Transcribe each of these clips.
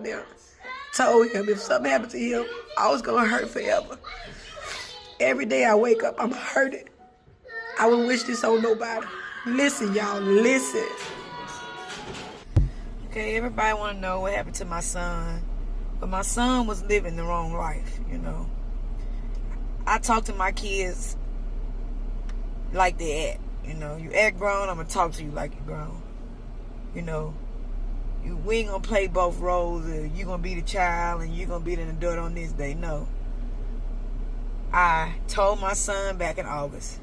now. Told him if something happened to him, I was gonna hurt forever. Every day I wake up, I'm hurting. I wouldn't wish this on nobody. Listen, y'all, listen. Okay, everybody wanna know what happened to my son. But my son was living the wrong life, you know. I talk to my kids like they act, you know. You act grown, I'm gonna talk to you like you're grown. You know, we ain't gonna play both roles. You gonna be the child and you gonna be the adult on this day. No. I told my son back in August.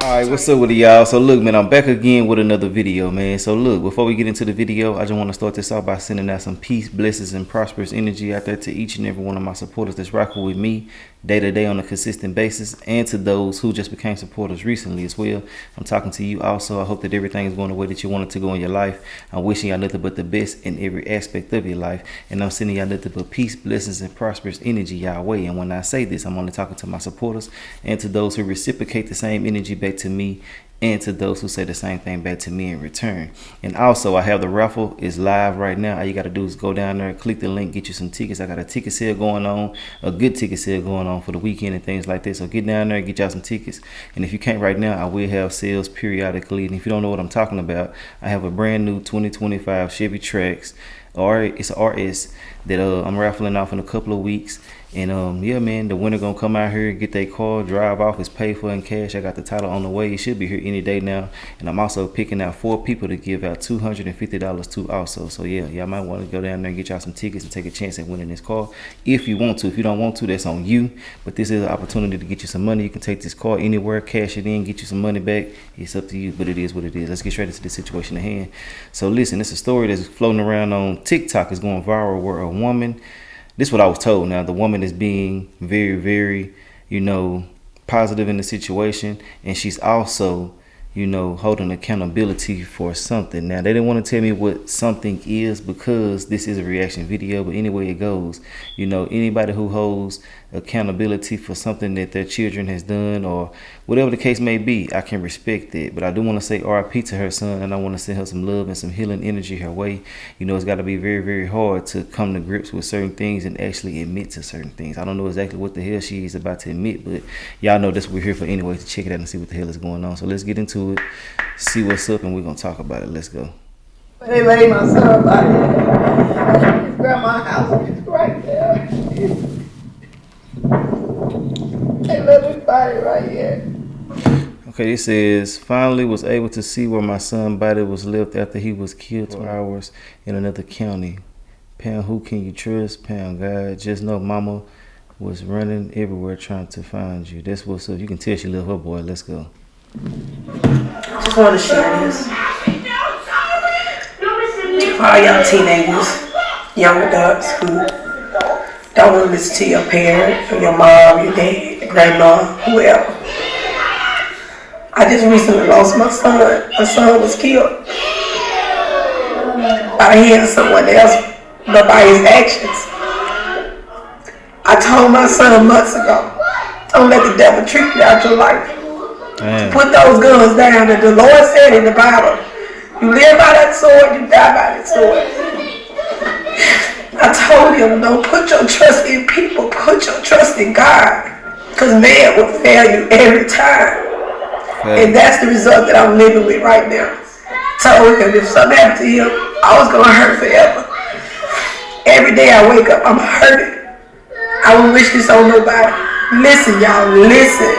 Alright, what's up with y'all? So look, man, I'm back again with another video, man. So look, before we get into the video, I just want to start this off by sending out some peace, blessings, and prosperous energy out there to each and every one of my supporters that's rocking with me day to day on a consistent basis, and to those who just became supporters recently as well. I'm talking to you also. I hope that everything is going the way that you want it to go in your life. I'm wishing y'all nothing but the best in every aspect of your life, and I'm sending y'all nothing but peace, blessings, and prosperous energy y'all way. And when I say this, I'm only talking to my supporters and to those who reciprocate the same energy back to me, and to those who say the same thing back to me in return. And also, I have the raffle is live right now. All you got to do is go down there, click the link, get you some tickets. I got a ticket sale going on, a good ticket sale going on for the weekend and things like that. So get down there, get y'all some tickets. And if you can't right now, I will have sales periodically. And if you don't know what I'm talking about, I have a brand new 2025 Chevy Trax, or it's a RS that I'm raffling off in a couple of weeks. And yeah, man, the winner gonna come out here, get their car, drive off. It's paid for in cash. I got the title on the way. It should be here any day now. And I'm also picking out 4 people to give out $250 to also. So yeah, y'all might want to go down there and get y'all some tickets and take a chance at winning this car if you want to. If you don't want to, that's on you. But this is an opportunity to get you some money. You can take this car anywhere, cash it in, get you some money back. It's up to you, but it is what it is. Let's get straight into the situation at hand. So listen, it's a story that's floating around on TikTok. It's going viral where a woman, this is what I was told. Now, the woman is being very, very, you know, positive in the situation. And she's also, you know, holding accountability for something. Now, they didn't want to tell me what something is because this is a reaction video. But anyway it goes, you know, anybody who holds accountability for something that their children has done or whatever the case may be, I can respect it. But I do want to say RIP to her son, and I want to send her some love and some healing energy her way. You know, it's got to be very, very hard to come to grips with certain things and actually admit to certain things. I don't know exactly what the hell she's about to admit, but y'all know that's what we're here for anyway, to check it out and see what the hell is going on. So let's get into it, see what's up, and we're going to talk about it. Let's go. They laid my son by his grandma's house. It's right there. They left his body right here. Okay, it says, finally was able to see where my son's body was left after he was killed 2 hours in another county. Pound, who can you trust? Pound God. Just know mama was running everywhere trying to find you. That's what's up. You can tell she love her boy. Let's go. Just want to share this. For all y'all teenagers, young adults who don't want to listen to your parents or your mom, your dad, your grandma, whoever. I just recently lost my son. My son was killed by the hands of someone else, but by his actions. I told my son months ago, don't let the devil trick you out your life. Put those guns down. And the Lord said in the Bible, you live by that sword, you die by that sword. I told him, don't put your trust in people, put your trust in God. Because man will fail you every time. And that's the result that I'm living with right now. Told him if something happened to him, I was going to hurt forever. Every day I wake up, I'm hurting. I wouldn't wish this on nobody. Listen, y'all, listen.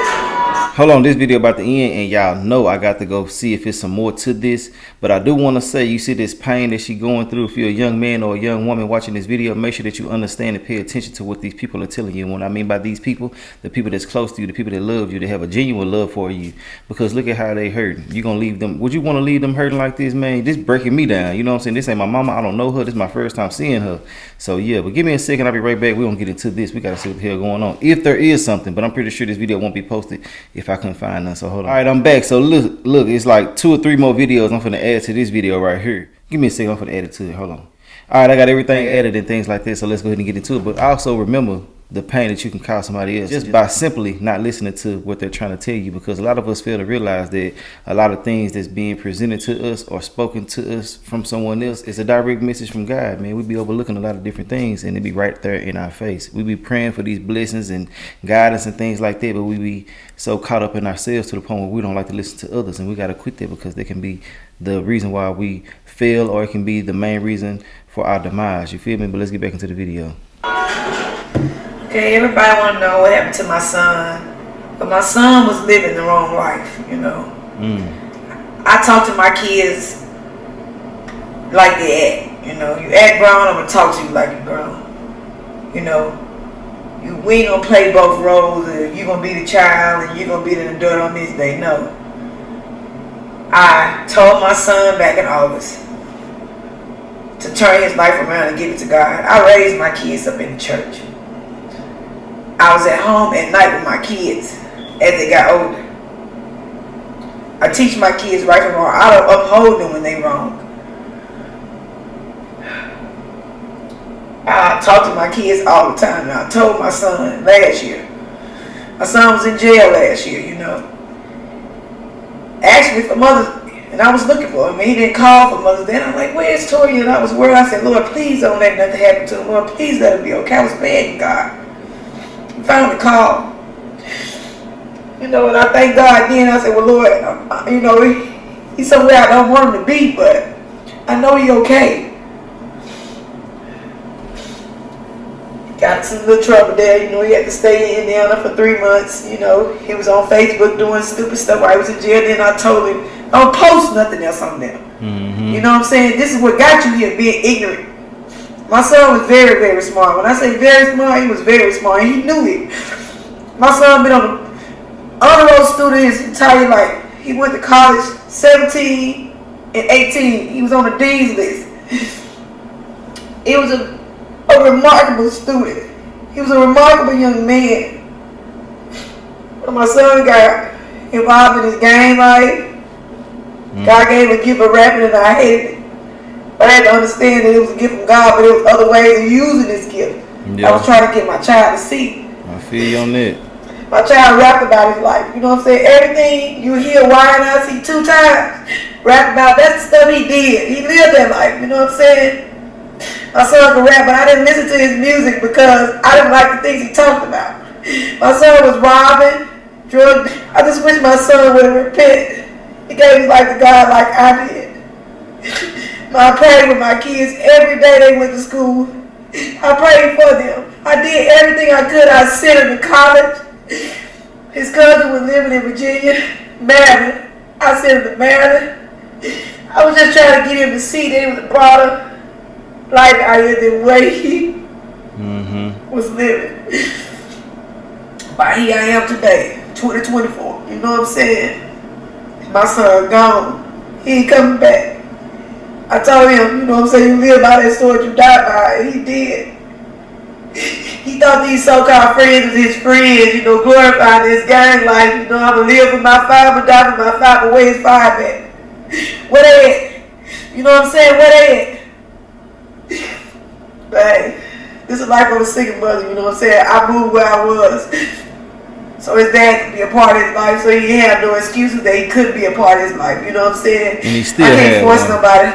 Hold on, this video about to end, and y'all know I got to go see if it's some more to this. But I do want to say, you see this pain that she going through. If you're a young man or a young woman watching this video, make sure that you understand and pay attention to what these people are telling you. And what I mean by these people, the people that's close to you, the people that love you, they have a genuine love for you. Because look at how they hurt. You gonna leave them? Would you want to leave them hurting like this, man? This breaking me down. You know what I'm saying? This ain't my mama. I don't know her. This is my first time seeing her. So yeah, but give me a second. I'll be right back. We're gonna get into this. We gotta see what the hell going on, if there is something. But I'm pretty sure this video won't be posted if I couldn't find none. So hold on. All right, I'm back. So look, it's like 2 or 3 more videos I'm finna add to this video right here. Give me a second. I'm finna add it to it. Hold on. All right, I got everything added and things like this. So let's go ahead and get into it. But also remember, the pain that you can cause somebody else just by simply not listening to what they're trying to tell you. Because a lot of us fail to realize that a lot of things that's being presented to us or spoken to us from someone else is a direct message from God, man. We be overlooking a lot of different things and it be right there in our face. We be praying for these blessings and guidance and things like that, but we be so caught up in ourselves to the point where we don't like to listen to others, and we got to quit that because they can be the reason why we fail, or it can be the main reason for our demise. You feel me? But let's get back into the video. Okay, everybody want to know what happened to my son. But my son was living the wrong life, you know. I talk to my kids like they act, you know. You act grown, I'm going to talk to you like you're grown. You know, we ain't going to play both roles. You're going to be the child and you're going to be the adult on this day. No. I told my son back in August to turn his life around and give it to God. I raised my kids up in the church. I was at home at night with my kids as they got older. I teach my kids right from wrong. I don't uphold them when they wrong. I talk to my kids all the time. And I told my son last year. My son was in jail last year, you know. Asked me for Mother's Day, and I was looking for him. He didn't call for Mother's Day. And I'm like, where's Tori? And I was worried. I said, Lord, please don't let nothing happen to him. Lord, please let him be okay. I was begging God. Found the call. You know, and I thank God then. I said, well, Lord, you know, he's somewhere I don't want him to be, but I know he's okay. Got some little trouble there. You know, he had to stay in Indiana for 3 months. You know, he was on Facebook doing stupid stuff while he was in jail. Then I told him, don't post nothing else on there. You know what I'm saying? This is what got you here, being ignorant. My son was very, very smart. When I say very smart, he was very smart. And he knew it. My son been on the honor roll student his entire life. He went to college 17 and 18. He was on the dean's list. He was a remarkable student. He was a remarkable young man. When my son got involved in his gang life, God gave him a gift of rapping and I hated it. But I had to understand that it was a gift from God, but it was other ways of using this gift. I was trying to get my child to see. I feel you on that. My child rapped about his life. You know what I'm saying? Everything you hear YNIC 2 times, rap about, that's the stuff he did. He lived that life. You know what I'm saying? My son could rap, but I didn't listen to his music because I didn't like the things he talked about. My son was robbing, drug. I just wish my son would have repented. He gave his life to God like I did. I prayed with my kids every day they went to school. I prayed for them. I did everything I could. I sent him to college. His cousin was living in Virginia, Maryland. I sent him to Maryland. I was just trying to get him to see that it was a broader life out here than the way he was living. But here I am today, 2024. You know what I'm saying? My son gone. He ain't coming back. I told him, you know what I'm saying, you live by that sword, you die by it. He did. He thought these so-called friends was his friends, you know, glorifying his gang life. You know, I'm going to live for my father, die for my father. Where his father at? Where they at? You know what I'm saying? Where they at? But hey, this is life of a single mother, you know what I'm saying? I moved where I was. So his dad could be a part of his life, so he didn't have no excuses that he couldn't be a part of his life. You know what I'm saying? And he still I can't force nobody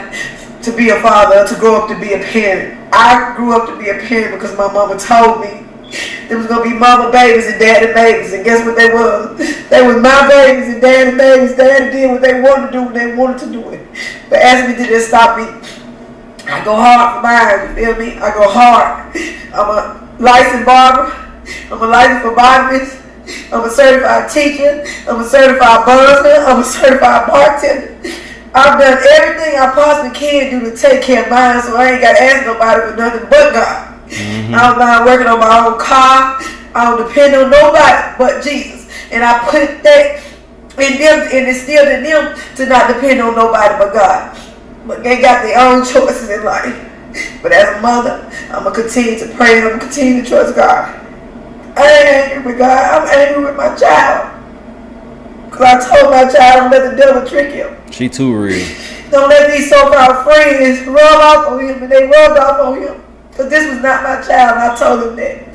to be a father, to grow up to be a parent. I grew up to be a parent because my mama told me there was going to be mama babies and daddy babies. And guess what they was? They was my babies and daddy babies. Daddy did what they wanted to do when they wanted to do it. But ask me, did it stop me? I go hard for mine, you feel me? I go hard. I'm a licensed barber. I'm a licensed phlebotomist. I'm a certified teacher. I'm a certified buzzer. I'm a certified bartender. I've done everything I possibly can do to take care of mine, so I ain't got to ask nobody for nothing but God. I was not working on my own car. I don't depend on nobody but Jesus. And I put that in them and instilled in them to not depend on nobody but God. But they got their own choices in life. But as a mother, I'm going to continue to pray and I'm going to continue to trust God. I ain't angry with God. I'm angry with my child. Because I told my child, don't let the devil trick him. She too real. Don't let these so-called friends rub off on him, and they rubbed off on him. Because this was not my child, and I told him that.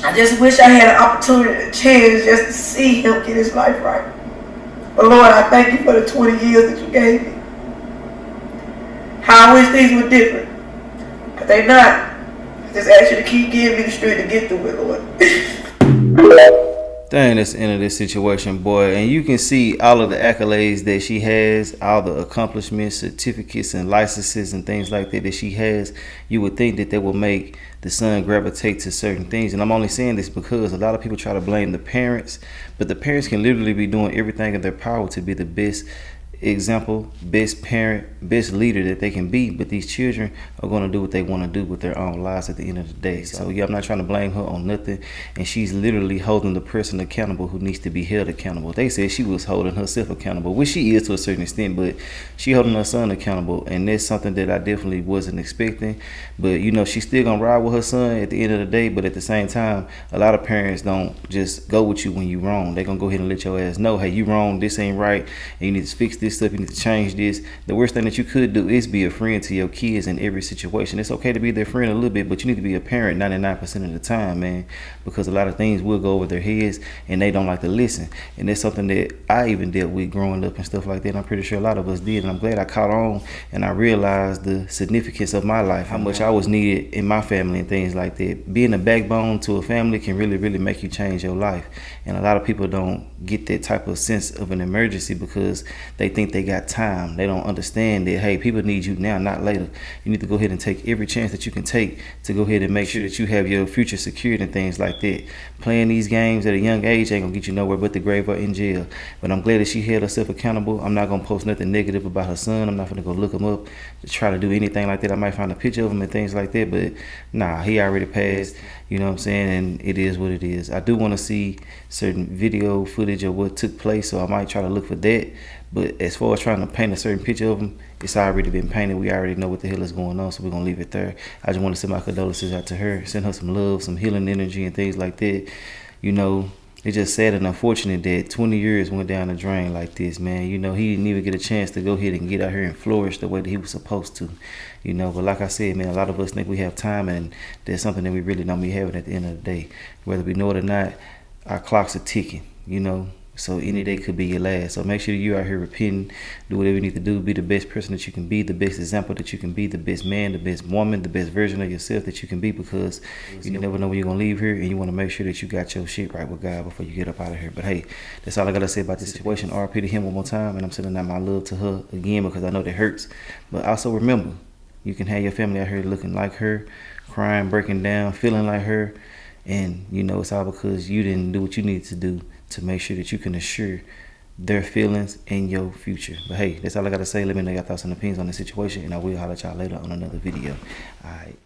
I just wish I had an opportunity, a chance just to see him get his life right. But Lord, I thank you for the 20 years that you gave me. How I wish things were different. But they not. I just ask you to keep giving me the strength to get through it, Lord. Dang, that's the end of this situation, boy. And you can see all of the accolades that she has, all the accomplishments, certificates, and licenses and things like that she has. You would think that will make the son gravitate to certain things. And I'm only saying this because a lot of people try to blame the parents, but the parents can literally be doing everything in their power to be the best example, best parent, best leader that they can be, but these children are going to do what they want to do with their own lives at the end of the day. So yeah, I'm not trying to blame her on nothing, and she's literally holding the person accountable who needs to be held accountable. They said she was holding herself accountable, which she is to a certain extent, but she holding her son accountable, and that's something that I definitely wasn't expecting. But you know, she's still gonna ride with her son at the end of the day, but at the same time, a lot of parents don't just go with you when you wrong. They're gonna go ahead and let your ass know, hey, you wrong, this ain't right, and you need to fix this stuff, you need to change this. The worst thing that you could do is be a friend to your kids in every situation. It's okay to be their friend a little bit, but you need to be a parent 99% of the time, man, because a lot of things will go over their heads and they don't like to listen. And that's something that I even dealt with growing up and stuff like that, and I'm pretty sure a lot of us did, and I'm glad I caught on and I realized the significance of my life, how much I was needed in my family and things like that. Being a backbone to a family can really make you change your life, and a lot of people don't get that type of sense of an emergency because they think they got time. They don't understand that, hey, people need you now, not later. You need to go ahead and take every chance that you can take to go ahead and make sure that you have your future secured and things like that. Playing these games at a young age ain't gonna get you nowhere but the grave or in jail. But I'm glad that she held herself accountable. I'm not gonna post nothing negative about her son. I'm not gonna go look him up to try to do anything like that. I might find a picture of him and things like that, but nah, he already passed. You know what I'm saying? And it is what it is. I do want to see certain video footage of what took place, so I might try to look for that. But as far as trying to paint a certain picture of him, it's already been painted. We already know what the hell is going on, so we're going to leave it there. I just want to send my condolences out to her, send her some love, some healing energy and things like that. You know, it's just sad and unfortunate that 20 years went down the drain like this, man. You know, he didn't even get a chance to go ahead and get out here and flourish the way that he was supposed to. You know, but like I said, man, a lot of us think we have time, and there's something that we really don't be having at the end of the day. Whether we know it or not, our clocks are ticking, you know. So any day could be your last. So make sure you out here repenting, do whatever you need to do, be the best person that you can be, the best example that you can be, the best man, the best woman, the best version of yourself that you can be, because you never know when you're going to leave here, and you want to make sure that you got your shit right with God before you get up out of here. But hey, that's all I got to say about this situation. RP to him one more time, and I'm sending out my love to her again because I know that hurts. But also remember, you can have your family out here looking like her, crying, breaking down, feeling like her, and you know it's all because you didn't do what you needed to do to make sure that you can assure their feelings in your future. But hey, that's all I got to say. Let me know your thoughts and opinions on the situation, and I will holler at y'all later on another video. All right.